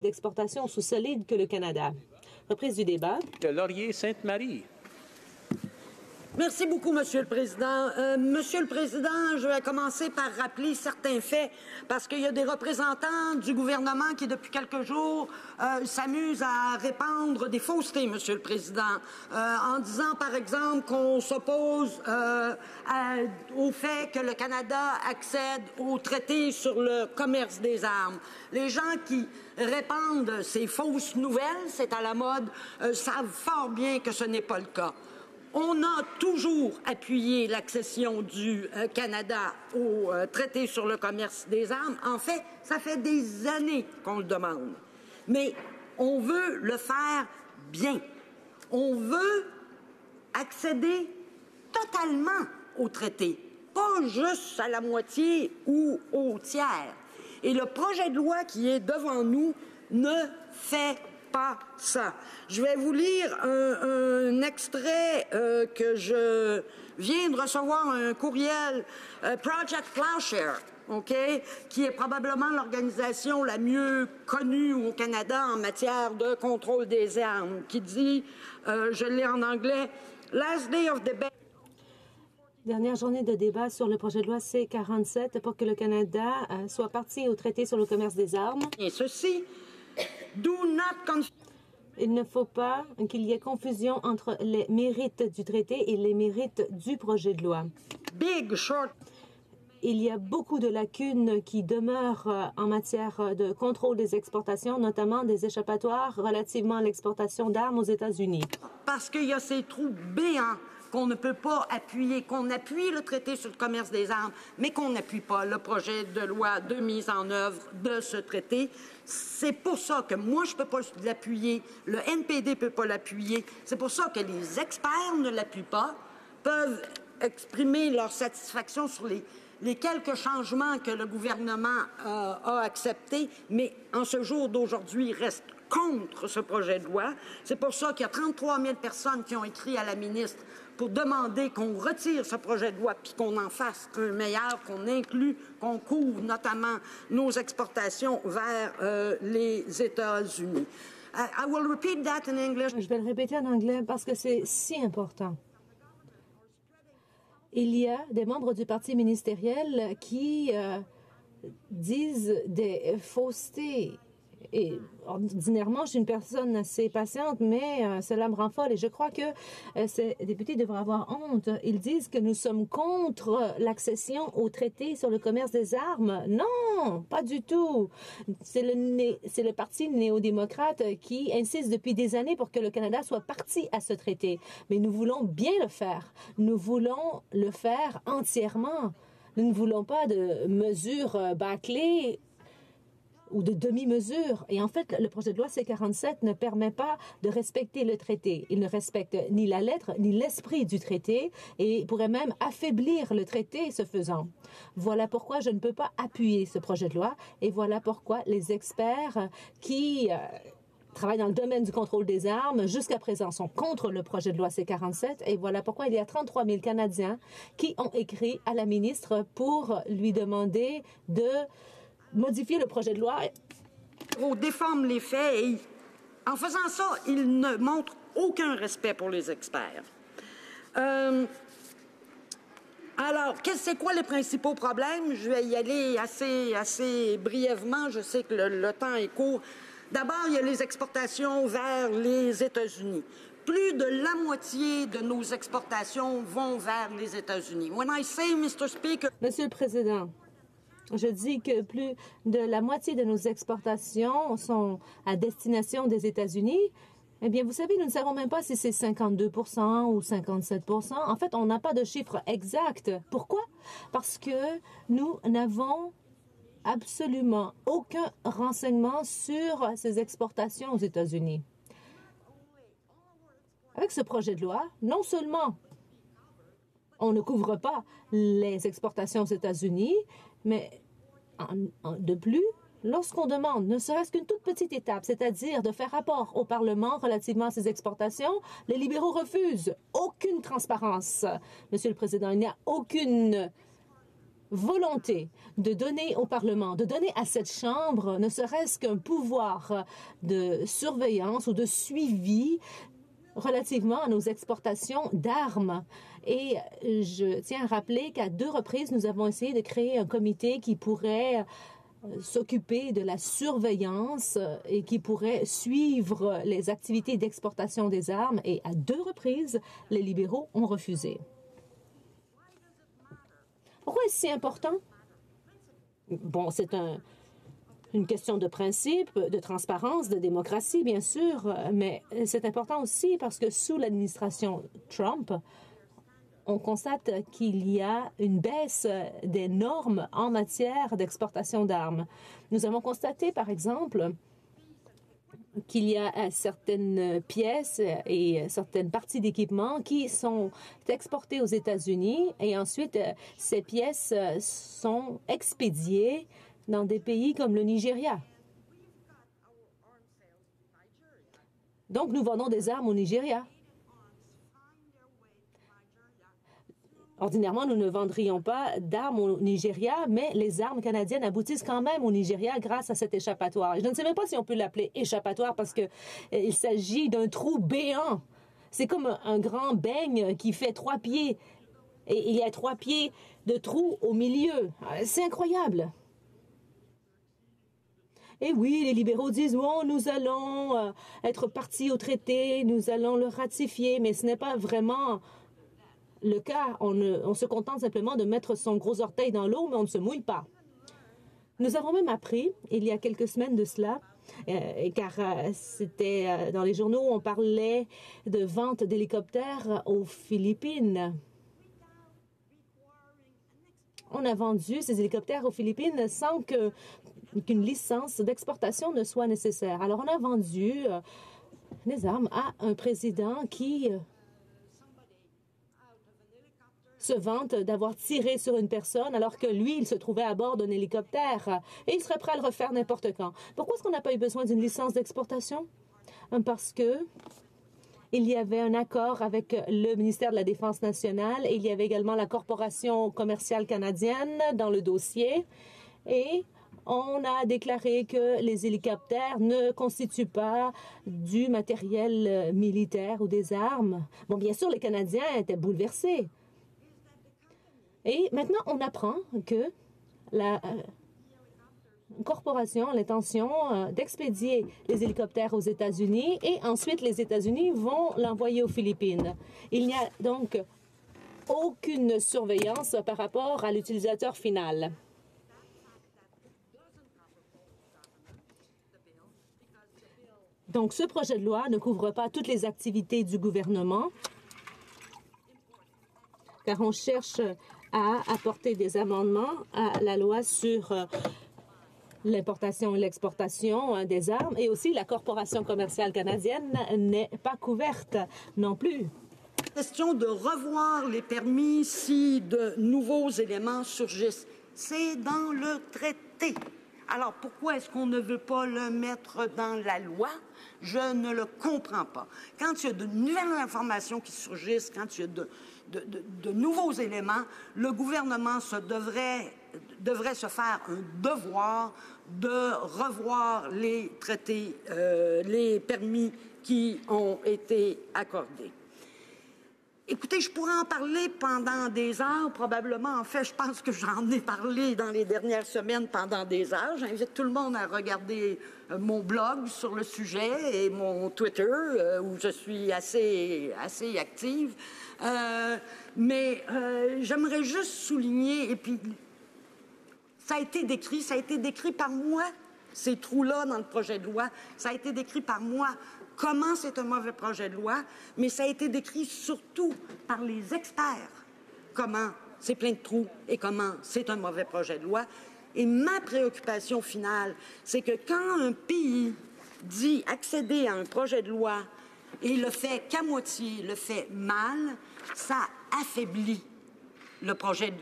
d'exportation sous solide que le Canada. Reprise du débat. Laurier-Sainte-Marie. Merci beaucoup, Monsieur le Président. Monsieur le Président, je vais commencer par rappeler certains faits parce qu'il y a des représentants du gouvernement qui, depuis quelques jours, s'amusent à répandre des faussetés, Monsieur le Président, en disant, par exemple, qu'on s'oppose au fait que le Canada accède au traité sur le commerce des armes. Les gens qui répandent ces fausses nouvelles, c'est à la mode, savent fort bien que ce n'est pas le cas. On a toujours appuyé l'accession du Canada au traité sur le commerce des armes. En fait, ça fait des années qu'on le demande. Mais on veut le faire bien. On veut accéder totalement au traité, pas juste à la moitié ou au tiers. Et le projet de loi qui est devant nous ne fait pas ça. Je vais vous lire un extrait que je viens de recevoir, un courriel Project Plowshare, qui est probablement l'organisation la mieux connue au Canada en matière de contrôle des armes, qui dit, je l'ai en anglais, Last day of debate. Dernière journée de débat sur le projet de loi C-47 pour que le Canada soit parti au traité sur le commerce des armes. Et ceci, il ne faut pas qu'il y ait confusion entre les mérites du traité et les mérites du projet de loi. Il y a beaucoup de lacunes qui demeurent en matière de contrôle des exportations, notamment des échappatoires relativement à l'exportation d'armes aux États-Unis. Parce qu'il y a ces trous béants qu'on ne peut pas appuyer, qu'on appuie le traité sur le commerce des armes, mais qu'on n'appuie pas le projet de loi de mise en œuvre de ce traité. C'est pour ça que moi, je ne peux pas l'appuyer, le NPD ne peut pas l'appuyer. C'est pour ça que les experts ne l'appuient pas, peuvent exprimer leur satisfaction sur les quelques changements que le gouvernement a acceptés, mais en ce jour d'aujourd'hui, reste contre ce projet de loi. C'est pour ça qu'il y a 33 000 personnes qui ont écrit à la ministre pour demander qu'on retire ce projet de loi puis qu'on en fasse un meilleur, qu'on inclue, qu'on couvre notamment nos exportations vers les États-Unis. I will repeat that in English. Je vais le répéter en anglais parce que c'est si important. Il y a des membres du parti ministériel qui disent des faussetés. Et ordinairement, je suis une personne assez patiente, mais cela me rend folle. Et je crois que ces députés devraient avoir honte. Ils disent que nous sommes contre l'accession au traité sur le commerce des armes. Non, pas du tout. C'est le parti néo-démocrate qui insiste depuis des années pour que le Canada soit parti à ce traité. Mais nous voulons bien le faire. Nous voulons le faire entièrement. Nous ne voulons pas de mesures bâclées ou de demi-mesure. Et en fait, le projet de loi C-47 ne permet pas de respecter le traité. Il ne respecte ni la lettre ni l'esprit du traité et pourrait même affaiblir le traité ce faisant. Voilà pourquoi je ne peux pas appuyer ce projet de loi et voilà pourquoi les experts qui travaillent dans le domaine du contrôle des armes jusqu'à présent sont contre le projet de loi C-47 et voilà pourquoi il y a 33 000 Canadiens qui ont écrit à la ministre pour lui demander de modifier le projet de loi. On déforme les faits et en faisant ça, il ne montre aucun respect pour les experts. Alors, c'est quoi les principaux problèmes? Je vais y aller assez brièvement. Je sais que le temps est court. D'abord, il y a les exportations vers les États-Unis. Plus de la moitié de nos exportations vont vers les États-Unis. When I say, Mr. Speaker... Monsieur le Président, je dis que plus de la moitié de nos exportations sont à destination des États-Unis. Eh bien, vous savez, nous ne savons même pas si c'est 52% ou 57%. En fait, on n'a pas de chiffre exact. Pourquoi? Parce que nous n'avons absolument aucun renseignement sur ces exportations aux États-Unis. Avec ce projet de loi, non seulement on ne couvre pas les exportations aux États-Unis, mais de plus, lorsqu'on demande ne serait-ce qu'une toute petite étape, c'est-à-dire de faire rapport au Parlement relativement à ces exportations, les libéraux refusent. Aucune transparence, Monsieur le Président. Il n'y a aucune volonté de donner au Parlement, de donner à cette Chambre ne serait-ce qu'un pouvoir de surveillance ou de suivi relativement à nos exportations d'armes. Et je tiens à rappeler qu'à 2 reprises, nous avons essayé de créer un comité qui pourrait s'occuper de la surveillance et qui pourrait suivre les activités d'exportation des armes. Et à 2 reprises, les libéraux ont refusé. Pourquoi est-ce si important? Bon, c'est une question de principe, de transparence, de démocratie, bien sûr, mais c'est important aussi parce que sous l'administration Trump, on constate qu'il y a une baisse des normes en matière d'exportation d'armes. Nous avons constaté, par exemple, qu'il y a certaines pièces et certaines parties d'équipement qui sont exportées aux États-Unis et ensuite ces pièces sont expédiées dans des pays comme le Nigeria. Donc, nous vendons des armes au Nigeria. Ordinairement, nous ne vendrions pas d'armes au Nigeria, mais les armes canadiennes aboutissent quand même au Nigeria grâce à cet échappatoire. Et je ne sais même pas si on peut l'appeler échappatoire parce qu'il s'agit d'un trou béant. C'est comme un grand beigne qui fait 3 pieds. Et il y a 3 pieds de trou au milieu. C'est incroyable. Et oui, les libéraux disent, oh, nous allons être partis au traité, nous allons le ratifier, mais ce n'est pas vraiment le cas. On se contente simplement de mettre son gros orteil dans l'eau, mais on ne se mouille pas. Nous avons même appris, il y a quelques semaines de cela, car c'était dans les journaux, on parlait de vente d'hélicoptères aux Philippines. On a vendu ces hélicoptères aux Philippines sans qu'une licence d'exportation ne soit nécessaire. Alors, on a vendu des armes à un président qui se vante d'avoir tiré sur une personne alors que lui, il se trouvait à bord d'un hélicoptère et il serait prêt à le refaire n'importe quand. Pourquoi est-ce qu'on n'a pas eu besoin d'une licence d'exportation? Parce que il y avait un accord avec le ministère de la Défense nationale et il y avait également la Corporation commerciale canadienne dans le dossier. Et on a déclaré que les hélicoptères ne constituent pas du matériel militaire ou des armes. Bon, bien sûr, les Canadiens étaient bouleversés. Et maintenant, on apprend que la corporation a l'intention d'expédier les hélicoptères aux États-Unis et ensuite les États-Unis vont l'envoyer aux Philippines. Il n'y a donc aucune surveillance par rapport à l'utilisateur final. Donc, ce projet de loi ne couvre pas toutes les activités du gouvernement, car on cherche à apporter des amendements à la loi sur l'importation et l'exportation des armes, et aussi la Corporation commerciale canadienne n'est pas couverte non plus. Question de revoir les permis si de nouveaux éléments surgissent. C'est dans le traité. Alors, pourquoi est-ce qu'on ne veut pas le mettre dans la loi? Je ne le comprends pas. Quand il y a de nouvelles informations qui surgissent, quand il y a de nouveaux éléments, le gouvernement devrait se faire un devoir de revoir les traités, les permis qui ont été accordés. Écoutez, je pourrais en parler pendant des heures, probablement. En fait, je pense que j'en ai parlé dans les dernières semaines pendant des heures. J'invite tout le monde à regarder mon blog sur le sujet et mon Twitter, où je suis assez active. Mais j'aimerais juste souligner, et puis ça a été décrit par moi, ces trous-là dans le projet de loi, ça a été décrit par moi. Comment c'est un mauvais projet de loi, mais ça a été décrit surtout par les experts, comment c'est plein de trous et comment c'est un mauvais projet de loi. Et ma préoccupation finale, c'est que quand un pays dit accéder à un projet de loi et le fait qu'à moitié, le fait mal, ça affaiblit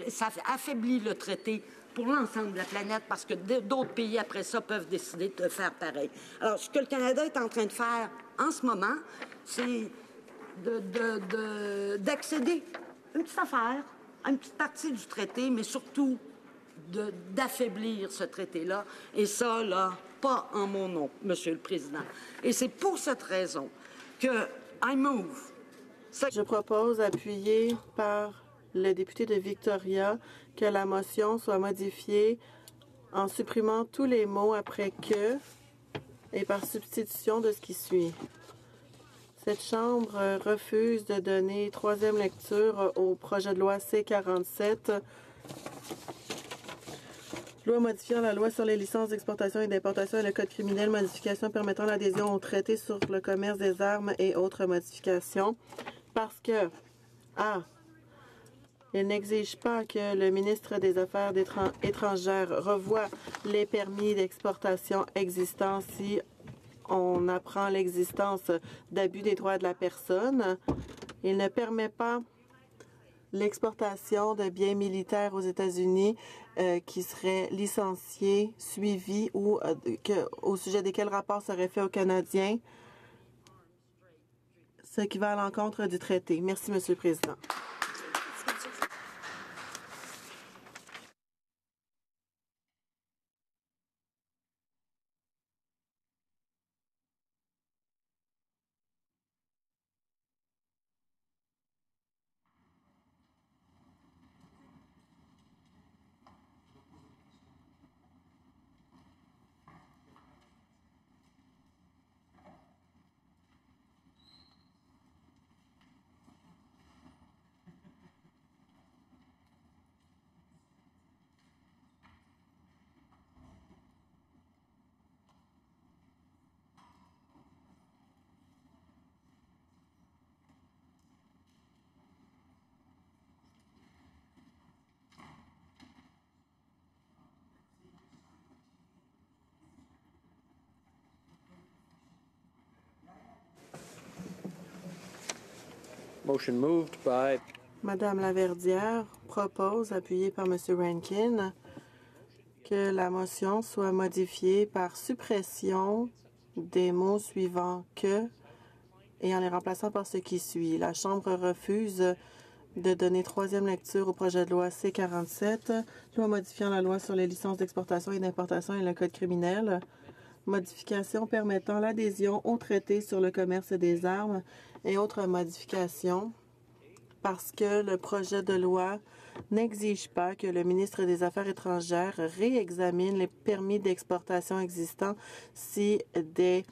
ça affaiblit le traité pour l'ensemble de la planète, parce que d'autres pays, après ça, peuvent décider de faire pareil. Alors, ce que le Canada est en train de faire en ce moment, c'est d'accéder à une petite affaire, à une petite partie du traité, mais surtout d'affaiblir ce traité-là. Et ça, là, pas en mon nom, Monsieur le Président. Et c'est pour cette raison que I move. Je propose, appuyé par le député de Victoria, que la motion soit modifiée en supprimant tous les mots après « que » et par substitution de ce qui suit. Cette Chambre refuse de donner troisième lecture au projet de loi C-47, loi modifiant la loi sur les licences d'exportation et d'importation et le code criminel, modification permettant l'adhésion au traité sur le commerce des armes et autres modifications, parce que A. Il n'exige pas que le ministre des Affaires étrangères revoie les permis d'exportation existants si on apprend l'existence d'abus des droits de la personne. Il ne permet pas l'exportation de biens militaires aux États-Unis qui seraient licenciés, suivis ou au sujet desquels rapport serait fait aux Canadiens, ce qui va à l'encontre du traité. Merci, Monsieur le Président. Motion moved by Madame Laverdière propose, appuyée par M. Rankin, que la motion soit modifiée par suppression des mots suivants « que » et en les remplaçant par ce qui suit. La Chambre refuse de donner troisième lecture au projet de loi C-47, loi modifiant la loi sur les licences d'exportation et d'importation et le code criminel, modification permettant l'adhésion au traité sur le commerce des armes et autres modifications, parce que le projet de loi n'exige pas que le ministre des Affaires étrangères réexamine les permis d'exportation existants si des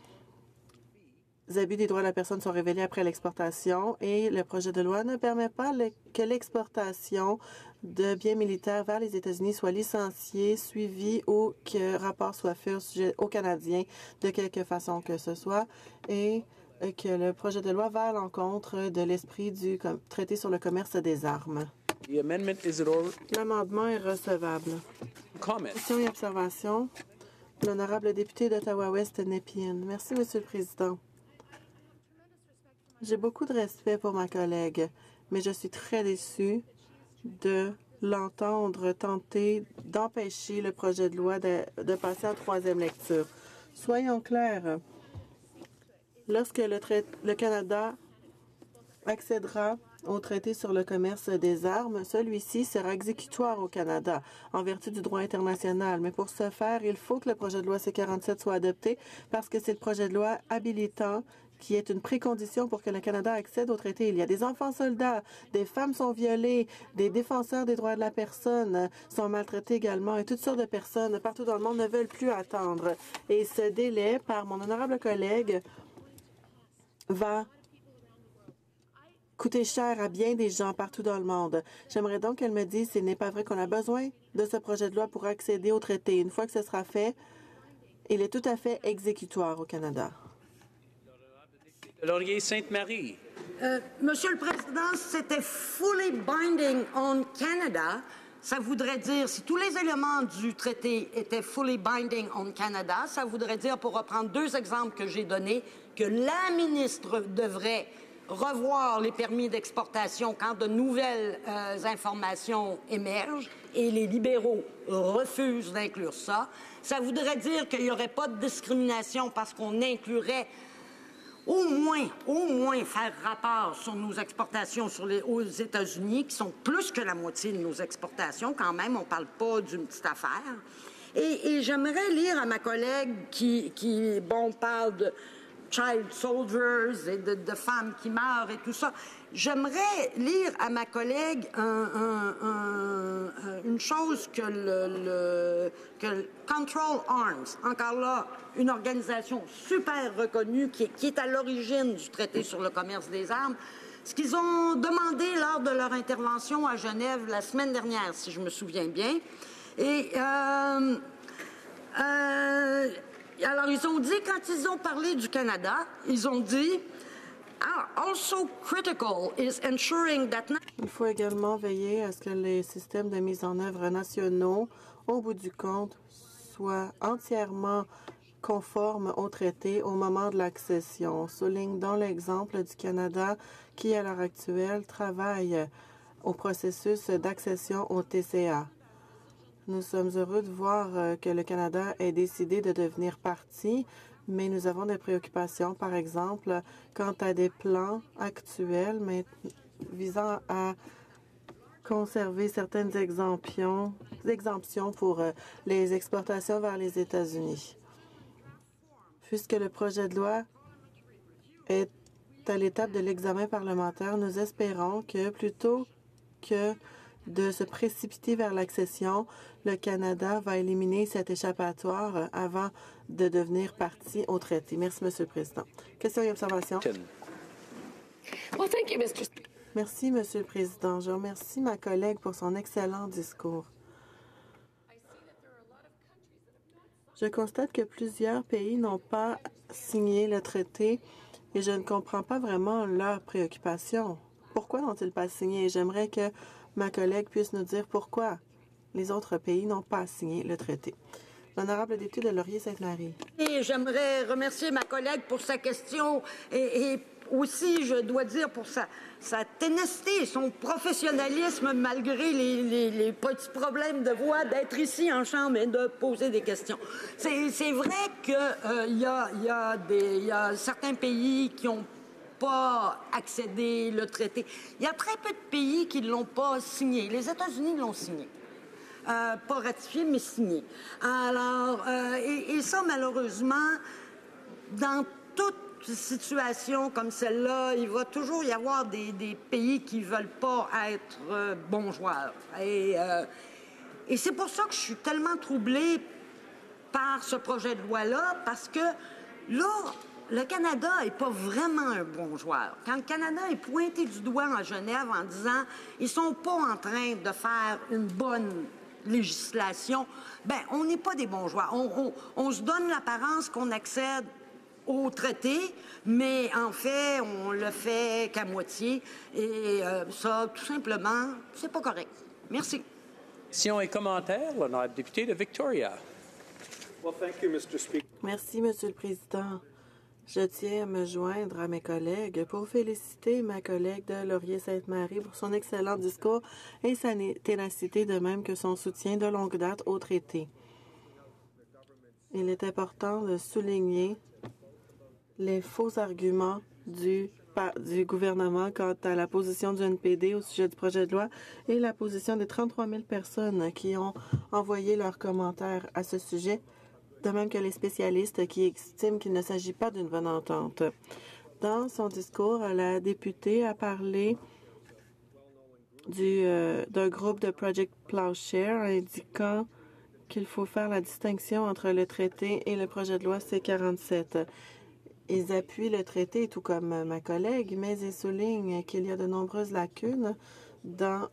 abus des droits de la personne sont révélés après l'exportation, et le projet de loi ne permet pas que l'exportation de biens militaires vers les États-Unis soit licenciée, suivie ou que rapport soit fait au sujet aux Canadiens de quelque façon que ce soit, et que le projet de loi va à l'encontre de l'esprit du traité sur le commerce des armes. L'amendement est recevable. Questions et observations. L'honorable député d'Ottawa-Ouest, Nepean. Merci, Monsieur le Président. J'ai beaucoup de respect pour ma collègue, mais je suis très déçue de l'entendre tenter d'empêcher le projet de loi de passer en troisième lecture. Soyons clairs. Lorsque le Canada accédera au traité sur le commerce des armes, celui-ci sera exécutoire au Canada en vertu du droit international. Mais pour ce faire, il faut que le projet de loi C-47 soit adopté parce que c'est le projet de loi habilitant qui est une précondition pour que le Canada accède au traité. Il y a des enfants soldats, des femmes sont violées, des défenseurs des droits de la personne sont maltraités également et toutes sortes de personnes partout dans le monde ne veulent plus attendre. Et ce délai, par mon honorable collègue, va coûter cher à bien des gens partout dans le monde. J'aimerais donc qu'elle me dise s'il n'est pas vrai qu'on a besoin de ce projet de loi pour accéder au traité. Une fois que ce sera fait, il est tout à fait exécutoire au Canada. Laurier Sainte-Marie. Monsieur le Président, c'était fully binding on Canada. Ça voudrait dire, si tous les éléments du traité étaient fully binding on Canada, ça voudrait dire, pour reprendre deux exemples que j'ai donnés, que la ministre devrait revoir les permis d'exportation quand de nouvelles informations émergent et les libéraux refusent d'inclure ça. Ça voudrait dire qu'il n'y aurait pas de discrimination parce qu'on inclurait au moins faire rapport sur nos exportations aux États-Unis, qui sont plus que la moitié de nos exportations quand même. On ne parle pas d'une petite affaire. Et j'aimerais lire à ma collègue qui parle de child soldiers et de femmes qui meurent et tout ça. J'aimerais lire à ma collègue une chose que le Control Arms, encore là, une organisation super reconnue qui est à l'origine du traité sur le commerce des armes, ce qu'ils ont demandé lors de leur intervention à Genève la semaine dernière, si je me souviens bien. Et alors, ils ont dit, quand ils ont parlé du Canada, ils ont dit also critical is ensuring that... Il faut également veiller à ce que les systèmes de mise en œuvre nationaux, au bout du compte, soient entièrement conformes au traité au moment de l'accession. Souligne donc l'exemple du Canada qui, à l'heure actuelle, travaille au processus d'accession au TCA. Nous sommes heureux de voir que le Canada ait décidé de devenir partie, mais nous avons des préoccupations, par exemple, quant à des plans actuels visant à conserver certaines exemptions pour les exportations vers les États-Unis. Puisque le projet de loi est à l'étape de l'examen parlementaire, nous espérons que plutôt que de se précipiter vers l'accession, le Canada va éliminer cet échappatoire avant de devenir partie au traité. Merci, Monsieur le Président. Questions et observations? Merci, Monsieur le Président. Je remercie ma collègue pour son excellent discours. Je constate que plusieurs pays n'ont pas signé le traité et je ne comprends pas vraiment leurs préoccupations. Pourquoi n'ont-ils pas signé? J'aimerais que ma collègue puisse nous dire pourquoi les autres pays n'ont pas signé le traité. L'honorable député de Laurier-Sainte-Marie. Et j'aimerais remercier ma collègue pour sa question et aussi, je dois dire, pour sa ténacité, son professionnalisme, malgré les petits problèmes de voix, d'être ici en chambre et de poser des questions. C'est vrai qu'il y a certains pays qui ont pas accédé au traité. Il y a très peu de pays qui ne l'ont pas signé. Les États-Unis l'ont signé. Pas ratifié, mais signé. Alors, et ça, malheureusement, dans toute situation comme celle-là, il va toujours y avoir des pays qui ne veulent pas être bons joueurs. Et c'est pour ça que je suis tellement troublée par ce projet de loi-là, parce que là, le Canada n'est pas vraiment un bon joueur. Quand le Canada est pointé du doigt à Genève en disant ils ne sont pas en train de faire une bonne législation, bien, on n'est pas des bons joueurs. On se donne l'apparence qu'on accède au traité, mais en fait, on le fait qu'à moitié. Et ça, tout simplement, c'est pas correct. Merci. Questions et commentaires, l'honorable député de Victoria. Merci, Monsieur le Président. Je tiens à me joindre à mes collègues pour féliciter ma collègue de Laurier-Sainte-Marie pour son excellent discours et sa ténacité, de même que son soutien de longue date au traité. Il est important de souligner les faux arguments du gouvernement quant à la position du NPD au sujet du projet de loi et la position des 33 000 personnes qui ont envoyé leurs commentaires à ce sujet, de même que les spécialistes qui estiment qu'il ne s'agit pas d'une bonne entente. Dans son discours, la députée a parlé d'un groupe de Project Plowshare indiquant qu'il faut faire la distinction entre le traité et le projet de loi C-47. Ils appuient le traité, tout comme ma collègue, mais ils soulignent qu'il y a de nombreuses lacunes dans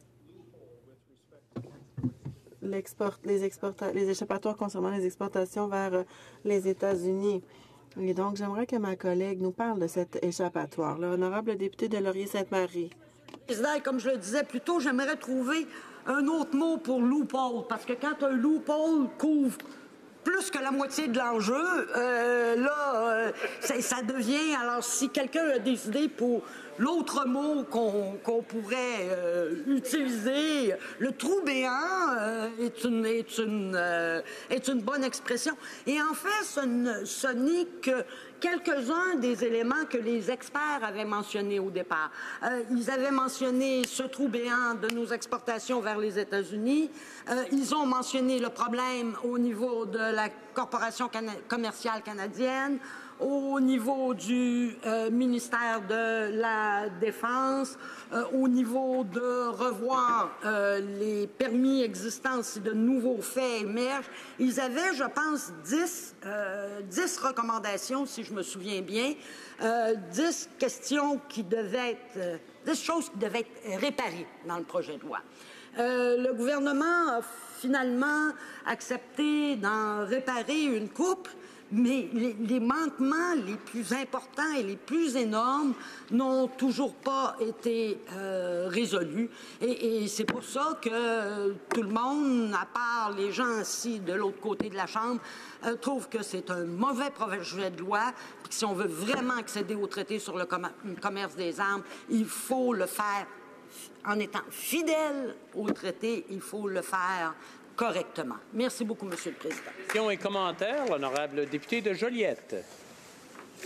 les échappatoires concernant les exportations vers les États-Unis. Et donc, j'aimerais que ma collègue nous parle de cet échappatoire. L'honorable député de Laurier-Sainte-Marie. Président, comme je le disais plus tôt, j'aimerais trouver un autre mot pour loophole, parce que quand un loophole couvre plus que la moitié de l'enjeu, ça devient... Alors, si quelqu'un a décidé pour l'autre mot qu'on pourrait utiliser, le trou béant est une bonne expression. Et en fait, ce n'est quelques-uns des éléments que les experts avaient mentionnés au départ. Ils avaient mentionné ce trou béant de nos exportations vers les États-Unis. Ils ont mentionné le problème au niveau de la Corporation commerciale canadienne, au niveau du ministère de la Défense, au niveau de revoir les permis existants si de nouveaux faits émergent. Ils avaient, je pense, 10 recommandations, si je me souviens bien, 10 questions qui devaient être, 10 choses qui devaient être réparées dans le projet de loi. Le gouvernement a finalement accepté d'en réparer une couple, mais les manquements les plus importants et les plus énormes n'ont toujours pas été résolus. Et c'est pour ça que tout le monde, à part les gens assis de l'autre côté de la Chambre, trouve que c'est un mauvais projet de loi. Puis que si on veut vraiment accéder au traité sur le commerce des armes, il faut le faire en étant fidèle au traité, il faut le faire correctement. Merci beaucoup, Monsieur le Président. Questions et commentaires, l'honorable député de Joliette.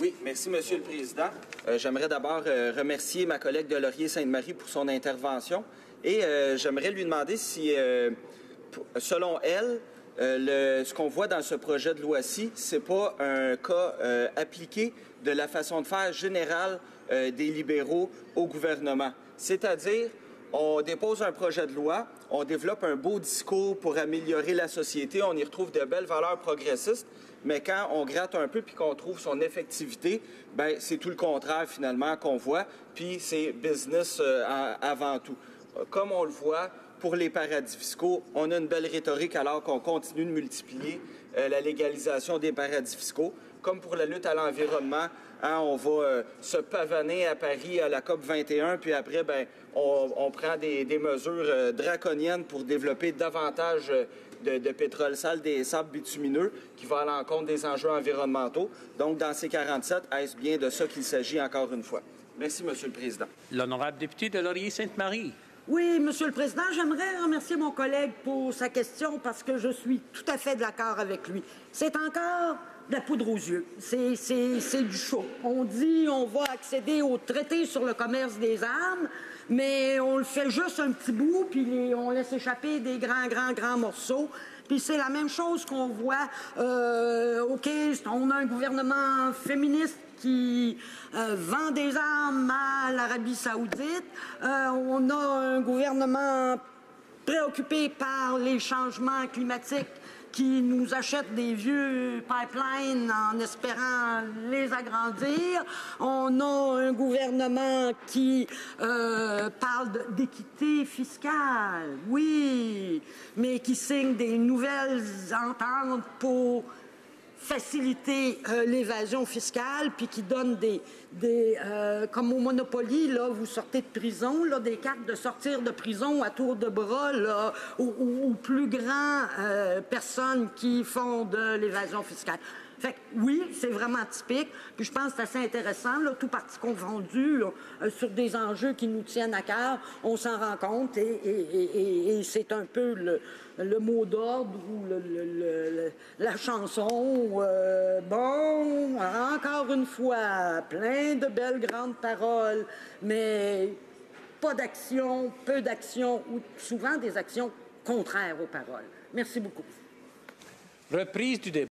Oui, merci, Monsieur le Président. J'aimerais d'abord remercier ma collègue de Laurier-Sainte-Marie pour son intervention et j'aimerais lui demander si, selon elle, ce qu'on voit dans ce projet de loi-ci, c'est pas un cas appliqué de la façon de faire générale des libéraux au gouvernement. C'est-à-dire, on dépose un projet de loi, on développe un beau discours pour améliorer la société, on y retrouve de belles valeurs progressistes, mais quand on gratte un peu puis qu'on trouve son effectivité, ben c'est tout le contraire finalement qu'on voit, puis c'est business avant tout. Comme on le voit pour les paradis fiscaux, on a une belle rhétorique alors qu'on continue de multiplier la légalisation des paradis fiscaux. Comme pour la lutte à l'environnement, hein, on va se pavaner à Paris à la COP 21, puis après, ben, on prend des mesures draconiennes pour développer davantage de pétrole sale, des sables bitumineux, qui vont à l'encontre des enjeux environnementaux. Donc, dans ces 47, est-ce bien de ça qu'il s'agit encore une fois? Merci, Monsieur le Président. L'honorable député de Laurier-Sainte-Marie. Oui, Monsieur le Président, j'aimerais remercier mon collègue pour sa question parce que je suis tout à fait d'accord avec lui. C'est encore de la poudre aux yeux. C'est du chaud. On dit on va accéder au traité sur le commerce des armes, mais on le fait juste un petit bout, puis on laisse échapper des grands morceaux. Puis c'est la même chose qu'on voit. OK, on a un gouvernement féministe qui vend des armes à l'Arabie saoudite. On a un gouvernement préoccupé par les changements climatiques qui nous achètent des vieux pipelines en espérant les agrandir. On a un gouvernement qui parle d'équité fiscale, oui, mais qui signe des nouvelles ententes pour faciliter l'évasion fiscale, puis qui donne comme au Monopoly, là, vous sortez de prison, là, des cartes de sortir de prison à tour de bras, là, aux plus grands personnes qui font de l'évasion fiscale. Fait que, oui, c'est vraiment typique. Puis je pense que c'est assez intéressant, là, tout parti confondu, sur des enjeux qui nous tiennent à cœur. On s'en rend compte et c'est un peu le mot d'ordre ou la chanson. Bon, encore une fois, plein de belles grandes paroles, mais pas d'action, peu d'action ou souvent des actions contraires aux paroles. Merci beaucoup. Reprise du débat.